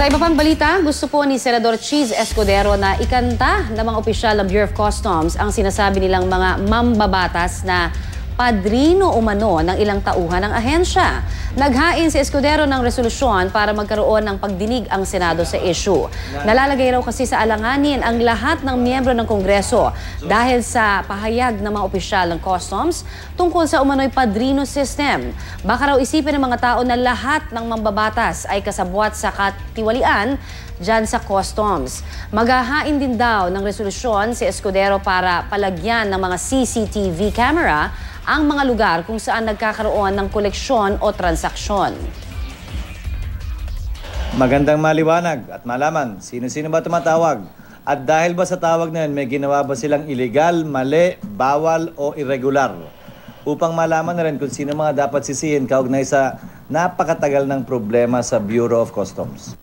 Sa iba pang balita, gusto po ni Senador Cheese Escudero na ikanta ng mga opisyal ng Bureau of Customs ang sinasabi nilang mga mambabatas na padrino umano ng ilang tauhan ng ahensya. Naghain si Escudero ng resolusyon para magkaroon ng pagdinig ang Senado sa issue. Nalalagay raw kasi sa alanganin ang lahat ng miyembro ng Kongreso dahil sa pahayag ng mga opisyal ng Customs tungkol sa umano'y padrino system. Baka raw isipin ng mga tao na lahat ng mambabatas ay kasabwat sa katiwalian dyan sa Customs. Maghahain din daw ng resolusyon si Escudero para palagyan ng mga CCTV camera ang mga lugar kung saan nagkakaroon ng koleksyon o transaksyon. Magandang maliwanag at malaman sino-sino ba tumatawag. At dahil ba sa tawag na yun, may ginawa ba silang illegal, mali, bawal o irregular? Upang malaman na rin kung sino mga dapat sisihin kaugnay sa napakatagal ng problema sa Bureau of Customs.